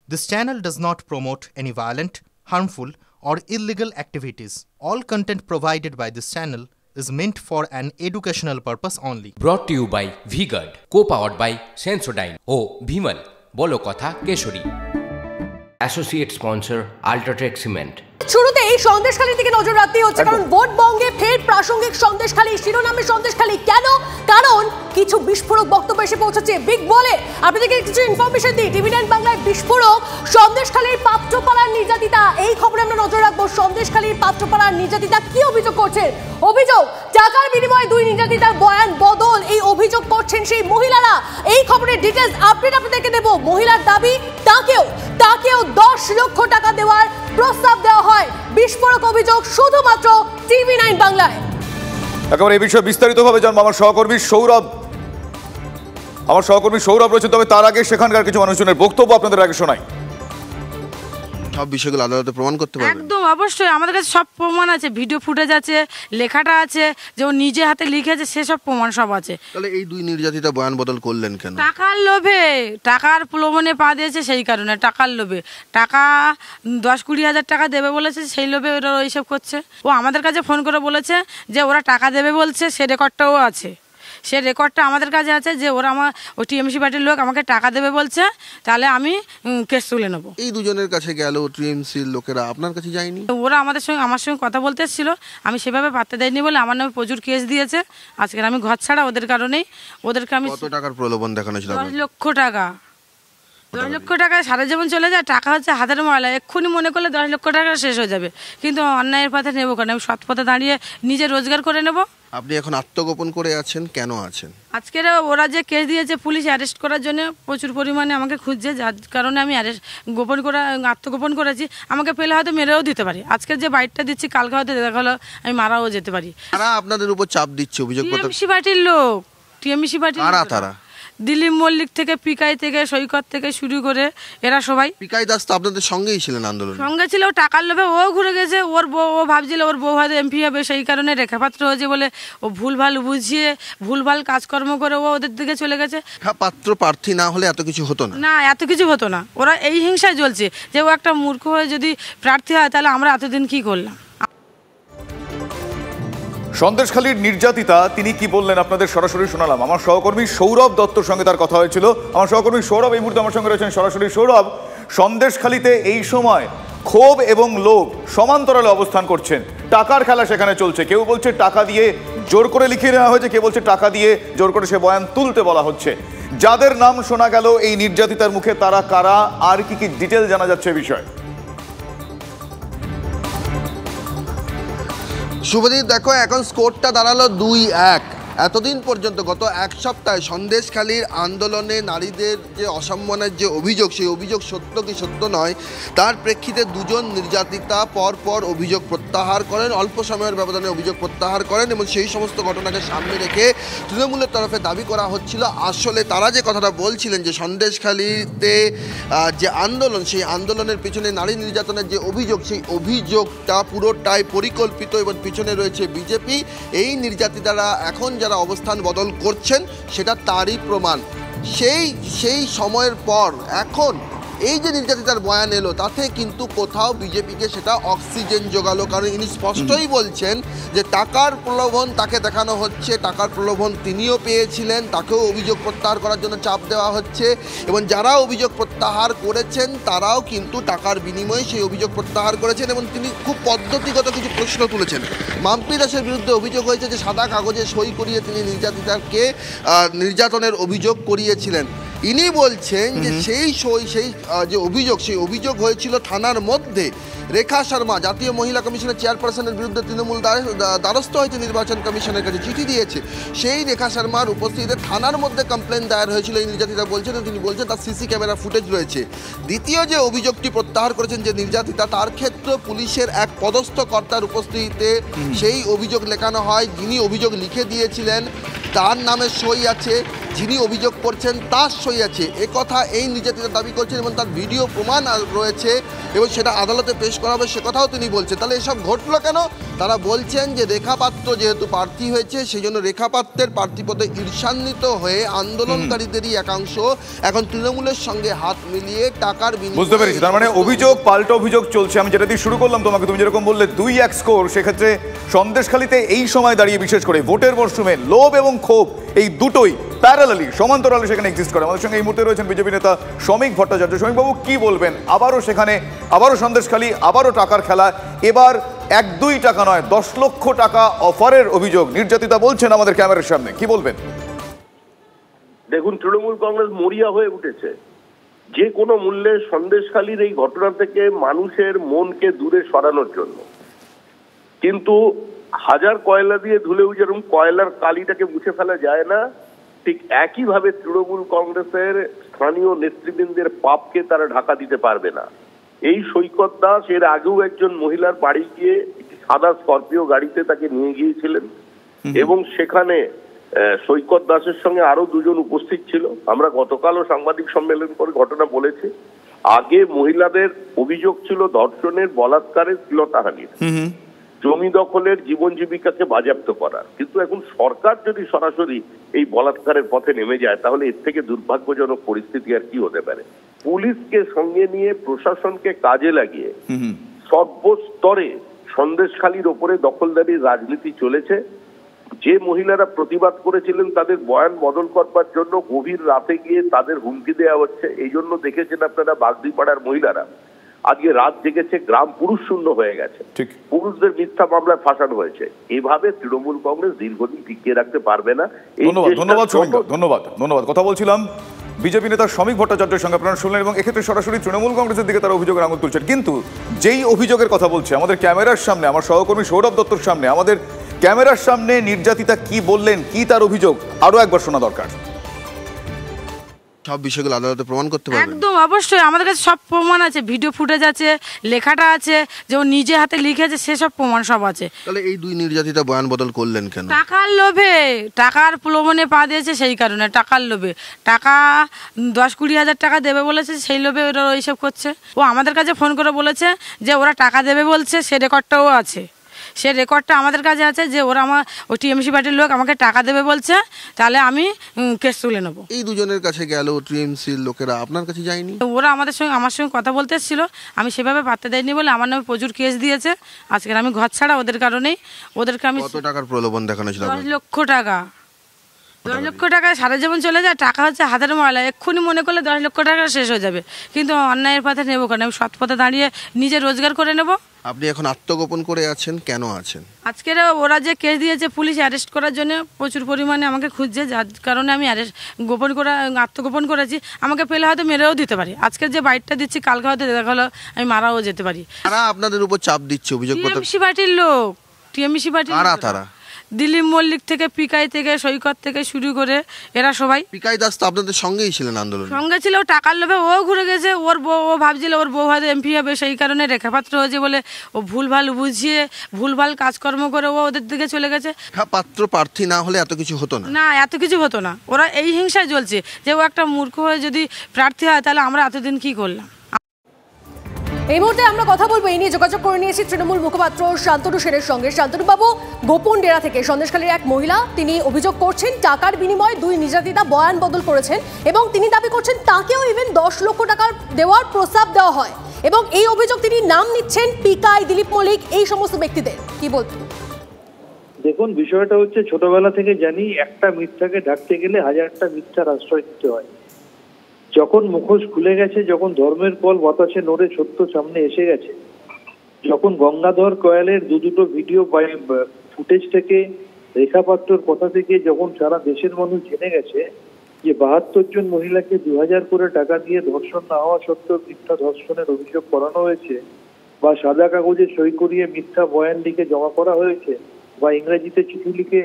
This channel does not promote any violent, harmful, or illegal activities. All content provided by this channel is meant for an educational purpose only. Brought to you by V-Guard, co-powered by Sensodyne O Bhimal, বলো কথা Keshari. Associate sponsor Ultratech Cement। শুরুতে এই সন্দেশখালীর দিকে নজর রাখতে হচ্ছে, কারণ ভোট বঙ্গে ফের প্রাসঙ্গিক সন্দেশখালী, শিরোনামে সন্দেশখালী। কেন? কারণ কিছু বিস্ফোরক বক্তব্য এসে পৌঁছেছে বিগ বলে। আপনাদেরকে কিছু ইনফরমেশন দিই। টিভি9 বাংলায় বিস্ফোরক সন্দেশখালীর পাত্রপাড়ার নির্যাতিতা, এই খবরে আমরা নজর রাখবো। সন্দেশখালীর পাত্রপাড়ার নির্যাতিতা কি অভিযোগ করছেন? অভিযোগ টাকার বিনিময়ে দুই নির্যাতিতার বয়ান বদল, এই অভিযোগ করছেন সেই মহিলারা। এই খবরের ডিটেইলস আপডেট আপনাদেরকে দেব। মহিলার দাবি তাকেও 10 লক্ষ টাকা দেওয়ার প্রস্তাব দেওয়া হয়। বিস্ফোরক অভিযোগ শুধুমাত্র টিভি9 বাংলায়। একেবারে এই বিষয়ে বিস্তারিতভাবে জানবো আমার সহকর্মী সৌরভ রয়েছে। তবে তার আগে সেখানকার কিছু মানুষজনের বক্তব্য আপনাদের আগে শোনাই। সব বিষয়গুলো আদালতে প্রমাণ করতে পারবেন? একদম অবশ্যই, আমাদের কাছে সব প্রমাণ আছে, ভিডিও ফুটেজ আছে, লেখাটা আছে, যে ও নিজে হাতে লিখেছে সেসব প্রমাণ সব আছে। তাহলে এই দুই নির্যাতিতা বয়ান বদল করলেন কেন? টাকার লোভে, টাকার প্রলোভনে পা দিয়েছে, সেই কারণে টাকার লোভে। টাকা 10-20 হাজার টাকা দেবে বলেছে, সেই লোভে ওরা এইসব করছে। ও আমাদের কাছে ফোন করে বলেছে যে ওরা টাকা দেবে বলছে, সে রেকর্ডটাও আছে। সে রেকর্ডটা আমাদের কাছে আছে যে ওরা ওই টিএমসি পার্টির লোক আমাকে টাকা দেবে বলছে, তাহলে আমি কেস তুলে নেবো। এই দুজনের কাছে গেল টিএমসির লোকেরা, আপনার কাছে যায়নি? ওরা আমার সঙ্গে কথা বলতে এসেছিল, আমি সেভাবে পাত্তা দেয়নি বলে আমার নামে প্রচুর কেস দিয়েছে। আজকে আমি ঘর ছাড়া ওদের কারণেই। ওদেরকে আমি কত টাকার প্রলোভন দেখানো ছিল? 10 লক্ষ টাকা। 10 লক্ষ টাকা সারা জীবন চলে যায়। টাকা হচ্ছে হাতের ময়লা, এক্ষুনি মনে করলে 10 লক্ষ টাকা শেষ হয়ে যাবে, কিন্তু অন্যায়ের পথে নেবো কেন? আমি সৎ পথে দাঁড়িয়ে নিজে রোজগার করে নেব। আপনি এখন আত্মগোপন করে আছেন, কেন আছেন? আজকের ওরা যে কেস দিয়েছে, পুলিশ অ্যারেস্ট করার জন্য প্রচুর পরিমাণে আমাকে খুঁজছে, যার কারণে আমি আত্মগোপন করেছি। আমাকে পেলে হয়তো মেরেও দিতে পারি। আজকের যে বাইটটা দিচ্ছি, কালকে হয়তো দেখা হলো আমি মারাও যেতে পারি। তারা আপনাদের উপর চাপ দিচ্ছে, অভিযোগ টিএমসি পার্টির লোক। টিএমসি পার্টির তারা দিলীপ মল্লিক থেকে, পিকাই থেকে, সৈকত থেকে শুরু করে এরা সবাই। পিকাই দাস তো আপনাদের সঙ্গেই ছিলেন আন্দোলনে? সঙ্গে ছিল, টাকার লোভে ও ঘুরে গেছে। ও ভাবছিল ওর বউ হয়তো এমপি হবে, সেই কারণে রেখাপাত্র হয়েছে বলে ও ভুলভাল বুঝিয়ে ভুলভাল কাজকর্ম করে ও ওদের দিকে চলে গেছে। পাত্র প্রার্থী না হলে এত কিছু হতো না। এত কিছু হতো না। ওরা এই হিংসায় জ্বলছে যে ও একটা মূর্খ হয়ে যদি প্রার্থী হয়, তাহলে আমরা এতদিন কি করলাম। সন্দেশখালীর নির্যাতিতা তিনি কি বললেন আপনাদের সরাসরি শোনালাম। আমার সহকর্মী সৌরভ দত্তর সঙ্গে তার কথা হয়েছিল। আমার সহকর্মী সৌরভ এই মুহূর্তে আমার সঙ্গে রয়েছেন সরাসরি। সৌরভ, সন্দেশখালীতে এই সময় ক্ষোভ এবং লোভ সমান্তরালে অবস্থান করছেন। টাকার খেলা সেখানে চলছে। কেউ বলছে টাকা দিয়ে জোর করে লিখিয়ে নেওয়া হয়েছে, কেউ বলছে টাকা দিয়ে জোর করে সে বয়ান তুলতে বলা হচ্ছে। যাদের নাম শোনা গেল এই নির্যাতিতার মুখে, তারা কারা, আর কি কি ডিটেল জানা যাচ্ছে এই বিষয়ে? শুভদীপ, দেখো এখন স্কোরটা দাঁড়ালো 2-1। এতদিন পর্যন্ত গত এক সপ্তাহে সন্দেশখালীর আন্দোলনে নারীদের যে অসম্মানের যে অভিযোগ, সেই অভিযোগ সত্য কি সত্য নয়, তার প্রেক্ষিতে দুজন নির্যাতিতা পর অভিযোগ প্রত্যাহার করেন, অল্প সময়ের ব্যবধানে অভিযোগ প্রত্যাহার করেন। এবং সেই সমস্ত ঘটনাকে সামনে রেখে তৃণমূলের তরফে দাবি করা হচ্ছিল, আসলে তারা যে কথাটা বলছিলেন যে সন্দেশখালীতে যে আন্দোলন, সেই আন্দোলনের পিছনে নারী নির্যাতনের যে অভিযোগ, সেই অভিযোগটা পুরোটাই পরিকল্পিত এবং পিছনে রয়েছে বিজেপি। এই নির্যাতিতারা এখন যারা অবস্থান বদল করছেন, সেটা তারই প্রমাণ। সেই সময়ের পর এখন এই যে নির্যাতিতার বয়ান এলো, তাতে কিন্তু কোথাও বিজেপিকে সেটা অক্সিজেন যোগালো। কারণ ইনি স্পষ্টই বলছেন যে টাকার প্রলোভন তাকে দেখানো হচ্ছে, টাকার প্রলোভন তিনিও পেয়েছিলেন, তাকেও অভিযোগ প্রত্যাহার করার জন্য চাপ দেওয়া হচ্ছে। এবং যারা অভিযোগ প্রত্যাহার করেছেন, তারাও কিন্তু টাকার বিনিময়ে সেই অভিযোগ প্রত্যাহার করেছেন। এবং তিনি খুব পদ্ধতিগত কিছু প্রশ্ন তুলেছেন। মাম্পি দাসের বিরুদ্ধে অভিযোগ হয়েছে যে সাদা কাগজে সই করিয়ে তিনি নির্যাতিতাকে নির্যাতনের অভিযোগ করিয়েছিলেন। ইনি বলছেন যে সেই যে অভিযোগ, সেই অভিযোগ হয়েছিল থানার মধ্যে। রেখা শর্মা, জাতীয় মহিলা কমিশনের চেয়ারপারসনের বিরুদ্ধে তৃণমূল দ্বারস্থ হয়েছে, নির্বাচন কমিশনের কাছে চিঠি দিয়েছে। সেই রেখা শর্মার উপস্থিতিতে থানার মধ্যে কমপ্লেন দায়ের হয়েছিল, এই নির্যাতিতা বলছেন। তিনি বলছেন তার সিসি ক্যামেরা ফুটেজ রয়েছে। দ্বিতীয় যে অভিযোগটি প্রত্যাহার করেছেন যে নির্যাতিতা, তার ক্ষেত্রে পুলিশের এক পদস্থ কর্তার উপস্থিতিতে সেই অভিযোগ লেখানো হয়, যিনি অভিযোগ লিখে দিয়েছিলেন। তার নামে সই আছে, যিনি অভিযোগ করছেন তার সই আছে, কথা এই নির্যাতিতা দাবি করছেন এবং তার ভিডিও প্রমাণ রয়েছে এবং সেটা আদালতে পেশ করা হবে সে কথাও তিনি বলছেন। তাহলে এসব ঘটলো কেন? তারা বলছেন যে রেখা পাত্র যেহেতু প্রার্থী হয়েছে সেই জন্য রেখা পাত্রের প্রার্থীপদে ঈর্ষান্বিত হয়ে আন্দোলনকারীদেরই একাংশ এখন তৃণমূলের সঙ্গে হাত মিলিয়ে টাকার বিনিময়ে। বুঝতে পেরেছি, তার মানে অভিযোগ পাল্টা অভিযোগ চলছে। আমি যেটা দিয়ে শুরু করলাম তোমাকে, তুমি যেরকম বললে 2-1 স্কোর, সেক্ষেত্রে সন্দেশখালীতে এই সময় দাঁড়িয়ে বিশেষ করে ভোটের মরশুমে লোভ এবং ক্ষোভ এই দুটোই প্যারালালি সমান্তরালে সেখানে এক্সিস্ট করে। আমাদের সঙ্গে এই মুহূর্তে রয়েছেন বিজেপি নেতা শ্রমিক ভট্টাচার্য। শ্রমিকবাবু কি বলবেন? আবারও সেখানে আবারও সন্দেশখালী, আবারও টাকার খেলা, এবার 1-2 টাকা নয় 10 লক্ষ টাকা অফারের অভিযোগ নির্যাতিতা বলছেন আমাদের ক্যামেরার সামনে, কি বলবেন? দেখুন, তৃণমূল কংগ্রেস মরিয়া হয়ে উঠেছে যে কোনো মূল্যে সন্দেশখালীর এই ঘটনা থেকে মানুষের মনকে দূরে সরানোর জন্য। কিন্তু হাজার কয়লা দিয়ে ধুলেও যেরকম কয়লার কালিটাকে মুছে ফেলা যায় না, ঠিক একইভাবে তৃণমূল কংগ্রেসের স্থানীয় নেতৃবৃন্দের পাপকে তারা ঢাকা দিতে পারবে না। এই সৈকত দাস এর আগেও একজন মহিলার বাড়ি গিয়ে সাদা স্করপিও গাড়িতে তাকে নিয়ে গিয়েছিলেন এবং সেখানে সৈকত দাসের সঙ্গে আরো 2 জন উপস্থিত ছিল। আমরা গতকালও সাংবাদিক সম্মেলন করে ঘটনা বলেছি। আগে মহিলাদের অভিযোগ ছিল ধর্ষণের, বলাৎকারের, শ্লীলতাহানির, জমি দখলের, জীবন জীবিকাকে বাজেয়াপ্ত করার। কিন্তু এখন সরকার যদি সরাসরি এই বলাৎকারের পথে নেমে যায় তাহলে এর থেকে দুর্ভাগ্যজনক পরিস্থিতি আর কি হতে পারে। পুলিশকে সঙ্গে নিয়ে, প্রশাসনকে কাজে লাগিয়ে সর্বস্তরে সন্দেশখালীর ওপরে দখলদারির রাজনীতি চলেছে। যে মহিলারা প্রতিবাদ করেছিলেন তাদের বয়ান বদল করবার জন্য গভীর রাতে গিয়ে তাদের হুমকি দেওয়া হচ্ছে। এই জন্য দেখেছেন আপনারা বাগদিপাড়ার মহিলারা আজকে রাত জেগেছে, গ্রাম পুরুষ শূন্য হয়ে গেছে, পুরুষদের মিথ্যা মামলায় ফাঁসানো হয়েছে। এভাবে তৃণমূল কংগ্রেস দীর্ঘদিন টিকিয়ে রাখতে পারবে না। ধন্যবাদ। কথা বলছিলাম বিজেপি নেতা শ্রমিক ভট্টাচার্যের সঙ্গে, আপনারা শুনলেন, এবং এক্ষেত্রে সরাসরি তৃণমূল কংগ্রেসের দিকে তারা অভিযোগের আঙুল তুলছেন। কিন্তু যেই অভিযোগের কথা বলছে আমাদের ক্যামেরার সামনে, আমার সহকর্মী সৌরভ দত্তর সামনে, আমাদের ক্যামেরার সামনে নির্যাতিতা কি বললেন, কি তার অভিযোগ, আরো একবার শোনা দরকার। সব বিষয়গুলো আদালতে প্রমাণ করতে পারবেন? একদম অবশ্যই, আমাদের কাছে সব প্রমাণ আছে, ভিডিও ফুটেজ আছে, লেখাটা আছে, যে ও নিজে হাতে লিখেছে সেসব প্রমাণ সব আছে। তাহলে এই 2 নির্যাতিতা বয়ান বদল করলেন কেন? টাকার লোভে, টাকার প্রলোভনে পা দিয়েছে সেই কারণে, টাকার লোভে। টাকা 10-20 হাজার টাকা দেবে বলেছে, সেই লোভে ওরা এইসব করছে। ও আমাদের কাছে ফোন করে বলেছে যে ওরা টাকা দেবে বলছে, সে রেকর্ডটাও আছে, সে রেকর্ডটা আমাদের কাছে আছে যে ওরা আমার ওই টিএমসি পার্টির লোক আমাকে টাকা দেবে বলছে, তাহলে আমি কেস তুলে নেবো। এই দুজনের কাছে গেল টিএমসির লোকেরা, আপনার কাছে যায়নি? ওরা আমার সঙ্গে কথা বলতে এসেছিল, আমি সেভাবে পাত্তা দেয়নি বলে আমার নামে প্রচুর কেস দিয়েছে। আজকে আমি ঘর ছাড়া ওদের কারণেই। ওদেরকে আমি কত টাকার প্রলোভন দেখানো ছিল? 10 লক্ষ টাকা। 10 লক্ষ টাকায় সারা জীবন চলে যায়। টাকা হচ্ছে হাতের ময়লা, এক্ষুনি মনে করলে 10 লক্ষ টাকা শেষ হয়ে যাবে, কিন্তু অন্যায়ের পথে নেবো কেন? আমি সৎ পথে দাঁড়িয়ে নিজে রোজগার করে নেব। আপনি এখন আত্মগোপন করে আছেন, কেন আছেন? আজকের ওরা যে কেস দিয়েছে পুলিশ অ্যারেস্ট করার জন্য প্রচুর পরিমাণে আমাকে খুঁজছে, যার কারণে আমি আত্মগোপন করেছি। আমাকে পেলে হয়তো মেরেও দিতে পারি। আজকের যে বাইটটা দিচ্ছি কালকে হয়তো দেখা হলো আমি মারাও যেতে পারি। তারা আপনাদের উপর চাপ দিচ্ছে, অভিযোগ করতে? টিএমসি পার্টির লোক, টিএমসি পার্টির। তারা দিলীপ মল্লিক থেকে, পিকাই থেকে, সৈকত থেকে শুরু করে এরা সবাই। পিকাই দাস তো আপনাদের সঙ্গেই ছিলেন আন্দোলনে? সঙ্গে ছিল, টাকার লোভে ও ঘুরে গেছে। ওর বউ, ও ভাবছিল ওর বউ হয়তো এমপি হবে, সেই কারণে রেখাপাত্র হয়েছে বলে ও ভুলভাল বুঝিয়ে ভুলভাল কাজকর্ম করে ও ওদের দিকে চলে গেছে। রেখাপাত্র প্রার্থী না হলে এত কিছু হতো না? না, এত কিছু হতো না। ওরা এই হিংসায় জ্বলছে যে ও একটা মূর্খ হয়ে যদি প্রার্থী হয় তাহলে আমরা এতদিন কি করলাম। এই মুহূর্তে আমরা কথা বলবো, এই নিয়ে যোগাযোগ করে নিয়েছি তৃণমূল মুখপাত্র শান্তনু সেনের সঙ্গে। শান্তনু বাবু, গোপন ডেরা থেকে সন্দেশখালীর এক মহিলা তিনি অভিযোগ করছেন টাকার বিনিময়ে 2 নির্যাতিতা বয়ান বদল করেছেন এবং তিনি দাবি করছেন তাকেও ইভেন 10 লক্ষ টাকা দেওয়ার প্রস্তাব দেওয়া হয় এবং এই অভিযোগ তিনি নাম নিচ্ছেন পিকাই, দিলীপ মল্লিক, এই সমস্ত ব্যক্তিদের। কি বলবেন? দেখুন, বিষয়টা হচ্ছে ছোটবেলা থেকে জানি একটা মিথ্যাকে ঢাকতে গেলে 1000টা মিথ্যার আশ্রয় নিতে হয়। যখন মুখোশ খুলে গেছে, যখন ধর্মের কল বাতাসে নড়ে সত্য সামনে এসে গেছে, যখন গঙ্গাধর কয়ালের 2 ভিডিও ফুটেজ থেকে, রেখাপাত্রর কথা থেকে যখন সারা দেশের মানুষ জেনে গেছে যে 72 জন মহিলাকে 2000 করে টাকা দিয়ে ধর্ষণ না হওয়া সত্ত্বেও মিথ্যা ধর্ষণের অভিযোগ করানো হয়েছে, বা সাদা কাগজে সই করিয়ে মিথ্যা বয়ান লিখে জমা করা হয়েছে, বা ইংরেজিতে চিঠি লিখে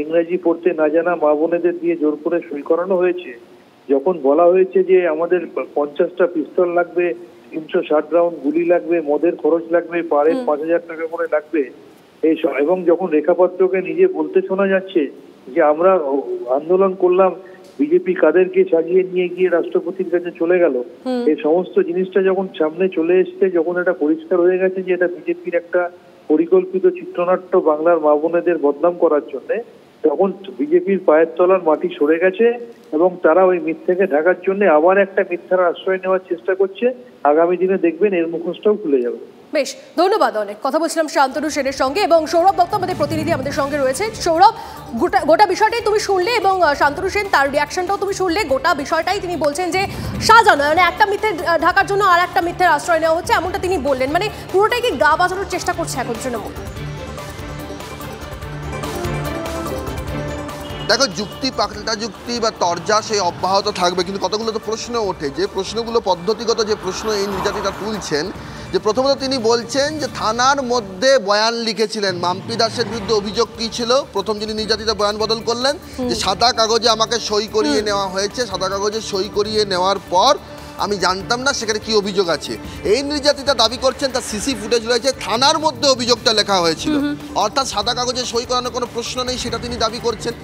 ইংরেজি পড়তে না জানা মা বোনেদের দিয়ে জোর করে সই করানো হয়েছে, যখন বলা হয়েছে যে আমাদের 50টা পিস্তল লাগবে, 360 রাউন্ড গুলি লাগবে, মদের খরচ লাগবে, পারে 5000 টাকা করে লাগবে, এইসব, এবং যখন রেখাপাত্রকে নিজে বলতে শোনা যাচ্ছে যে আমরা আন্দোলন করলাম, বিজেপি কাদেরকে সাজিয়ে নিয়ে গিয়ে রাষ্ট্রপতির কাছে চলে গেল, এই সমস্ত জিনিসটা যখন সামনে চলে এসছে, যখন এটা পরিষ্কার হয়ে গেছে যে এটা বিজেপির একটা পরিকল্পিত চিত্রনাট্য বাংলার মা বোনেদের বদনাম করার জন্য, তখন বিজেপির পায়ের তলার মাটি সরে গেছে এবং তারা ওই মিথ্যাকে ঢাকার জন্য আবার একটা মিথ্যার আশ্রয় নেওয়ার চেষ্টা করছে। আগামী দিনে দেখবেন এর মুখোশটাও খুলে যাবে। বেশ, ধন্যবাদ। অনেক কথা বলছিলাম শান্তনু সেনের সঙ্গে এবং সৌরভ দত্ত আমাদের প্রতিনিধি আমাদের সঙ্গে রয়েছে। সৌরভ, গোটা বিষয়টাই তুমি শুনলে এবং শান্তনু সেন তার রিয়াকশনটাও তুমি শুনলে। গোটা বিষয়টাই তিনি বলছেন যে সাজানো, মানে একটা মিথ্যে ঢাকার জন্য আর একটা মিথ্যের আশ্রয় নেওয়া হচ্ছে, এমনটা তিনি বললেন। মানে পুরোটাই কি গা বাঁচানোর চেষ্টা করছে এখন তৃণমূল? দেখো, যুক্তি পাল্টা যুক্তি বা তরজা সে অব্যাহত থাকবে, কিন্তু কতগুলো তো প্রশ্ন ওঠে, যে প্রশ্নগুলো পদ্ধতিগত যে প্রশ্ন এই নির্যাতিতা তুলছেন। যে প্রথমত তিনি বলছেন যে থানার মধ্যে বয়ান লিখেছিলেন। মাম্পি দাসের বিরুদ্ধে অভিযোগ কী ছিল? প্রথম যিনি নির্যাতিতা বয়ান বদল করলেন যে সাদা কাগজে আমাকে সই করিয়ে নেওয়া হয়েছে, সাদা কাগজে সই করিয়ে নেওয়ার পর আমি জানতাম না সেখানে কি অভিযোগ আছে। এই নির্যাতিতা দাবি করছেন তার সিসি ফুটেজ রয়েছে, থানার মধ্যে অভিযোগটা লেখা হয়েছিল, অর্থাৎ সাদা কাগজে সই করানোর কোনো প্রশ্ন নেই, সেটা তিনি দাবি করছেন।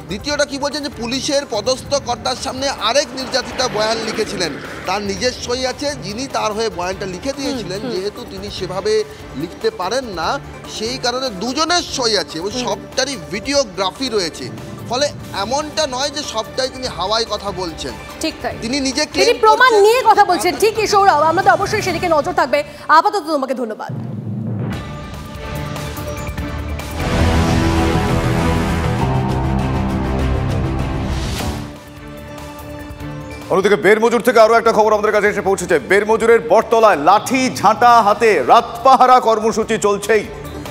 দ্বিতীয়টা কি বলছেন, যে পুলিশের পদস্থ কর্তার সামনে আরেক নির্যাতিতা বয়ান লিখেছিলেন, তার নিজের সই আছে, যিনি তার হয়ে বয়ানটা লিখে দিয়েছিলেন, যেহেতু তিনি সেভাবে লিখতে পারেন না সেই কারণে দুজনের সই আছে এবং সবটারই ভিডিওগ্রাফি রয়েছে। ফলে এমনটা নয় যে সবটাই তিনি হাওয়ায় কথা বলছেন, ঠিক তাই, তিনি নিজে প্রমাণ নিয়ে কথা বলছেন। ঠিকই সৌরভ, আমাদের অবশ্যই সেদিকে নজর থাকবে। আপাতত তোমাকে ধন্যবাদ। অন্যদিকে বেরমজুর থেকে আরো একটা খবর আমাদের কাছে এসে পৌঁছেছে। বেরমজুরের বটতলায় লাঠি ঝাঁটা হাতে রাত পাহারা কর্মসূচি চলছেই।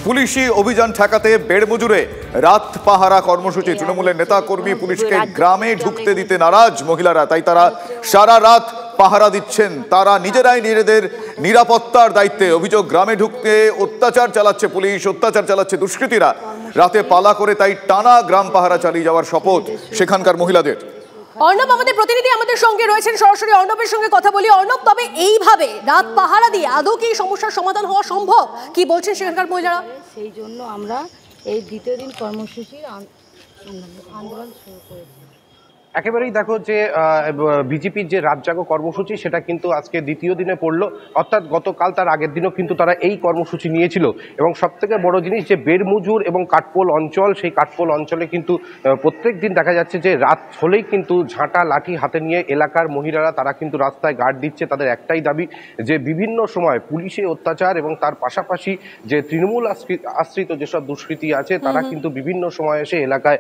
পুলিশি অভিযান ঠেকাতে বেরমজুরে রাত পাহারা কর্মসূচি। তৃণমূলের নেতা কর্মী পুলিশকে গ্রামে ঢুকতে দিতে নারাজ মহিলারা, তাই তারা সারা রাত পাহারা দিচ্ছেন। তারা নিজেরাই নিজেদের নিরাপত্তার দায়িত্বে। অভিযোগ, গ্রামে ঢুকতে অত্যাচার চালাচ্ছে পুলিশ, অত্যাচার চালাচ্ছে দুষ্কৃতীরা। রাতে পালা করে তাই টানা গ্রাম পাহারা চালিয়ে যাওয়ার শপথ সেখানকার মহিলাদের। অর্ণব আমাদের প্রতিনিধি আমাদের সঙ্গে রয়েছেন, সরাসরি অর্ণবের সঙ্গে কথা বলি। অর্ণব, তবে এইভাবে রাত পাহারা দিয়ে আদৌ কি সমস্যার সমাধান হওয়া সম্ভব? কি বলছেন সেখানকার মহিলারা? সেই জন্য আমরা এই দ্বিতীয় দিন কর্মসূচির আন্দোলন শুরু করেছি। একেবারেই দেখো যে বিজেপির যে রাত জাগো কর্মসূচি সেটা কিন্তু আজকে দ্বিতীয় দিনে পড়লো, অর্থাৎ গতকাল তার আগের দিনও কিন্তু তারা এই কর্মসূচি নিয়েছিল। এবং সবথেকে বড় জিনিস যে বেরমজুর এবং কাঠপোল অঞ্চল, সেই কাঠপোল অঞ্চলে কিন্তু প্রত্যেক দিন দেখা যাচ্ছে যে রাত হলেই কিন্তু ঝাঁটা লাঠি হাতে নিয়ে এলাকার মহিলারা তারা কিন্তু রাস্তায় গার্ড দিচ্ছে। তাদের একটাই দাবি যে বিভিন্ন সময় পুলিশে অত্যাচার এবং তার পাশাপাশি যে তৃণমূল আশ্রিত যেসব দুষ্কৃতী আছে তারা কিন্তু বিভিন্ন সময় এসে এলাকায়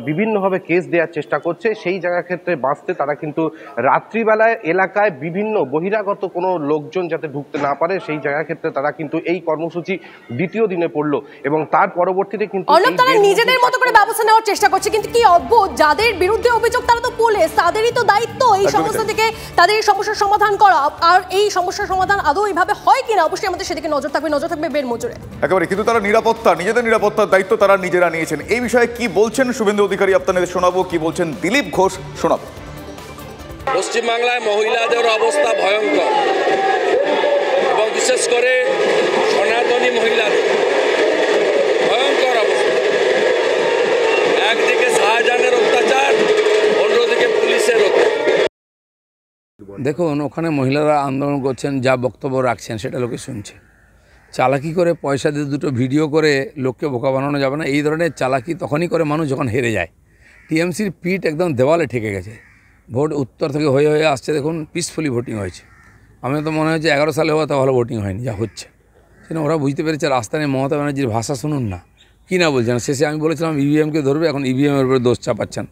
বিভিন্নভাবে কেস দেওয়ার চেষ্টা করছে। সেই জায়গার ক্ষেত্রে বাঁচতে তারা কিন্তু রাত্রিবেলায় এলাকায় বিভিন্ন বহিরাগত কোনো লোকজন যাতে ঢুকতে না পারে সেই জায়গার ক্ষেত্রে তারা কিন্তু এই কর্মসূচি দ্বিতীয় দিনে পড়লো। এবং তার পরবর্তীতে কিন্তু তারা নিজেদের মতো করে ব্যবস্থা নেওয়ার চেষ্টা করছে। কিন্তু কি অদ্ভুত, যাদের বিরুদ্ধে অভিযোগ তারা তো পুলিশ, তাদেরই তো দায়িত্ব এই সমস্যা থেকে তাদের এই সমস্যার সমাধান করা। আর এই সমস্যার সমাধান আদৌ এইভাবে হয় কিনা অবশ্যই আমাদের সেদিকে নজর থাকবে বেরমজুরে। একেবারে, কিন্তু তারা নিজেদের নিরাপত্তার দায়িত্ব তারা নিজেরা নিয়েছেন। এই বিষয়ে কি বলছেন শুভেন্দু অধিকারী আপনাদের শোনাবো, কি বলছেন দিলীপ ঘোষ শোনাবো। পশ্চিমবাংলায় মহিলাদের অবস্থা ভয়ঙ্কর এবং বিশেষ করে সনাতনী মহিলাদের ভয়ঙ্কর অবস্থা। একদিকে শাহজাহানের অত্যাচার, অন্যদিকে পুলিশের অত্যাচার। দেখুন, ওখানে মহিলারা আন্দোলন করছেন, যা বক্তব্য রাখছেন সেটা লোকে শুনছে। চালাকি করে পয়সা দিয়ে দুটো ভিডিও করে লোককে বোকা বানানো যাবে না। এই ধরনের চালাকি তখনই করে মানুষ যখন হেরে যায়। টিএমসির পিঠ একদম দেওয়ালে ঠেকে গেছে। ভোট উত্তর থেকে হয়ে আসছে, দেখুন পিসফুলি ভোটিং হয়েছে। আমি তো মনে হচ্ছে 11 সালে হওয়া তা ভালো ভোটিং হয়নি, যা হচ্ছে সেটা ওরা বুঝতে পেরেছে। রাস্তায় মমতা ব্যানার্জির ভাষা শুনুন না, কী না বলছেন। শেষে আমি বলেছিলাম ইভিএমকে ধরবে, এখন ইভিএমের উপরে দোষ চাপাচ্ছেন।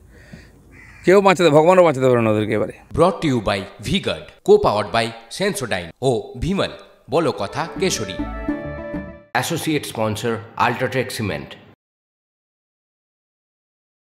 কেউ বাঁচাতে, ভগবানও বাঁচাতে পারে না ওদেরকে। এবারে brought to you by V-Guard, co-powered by Sensodyne ও ভিমল, বলো কথা কেশরী। Associate sponsor UltraTech cement.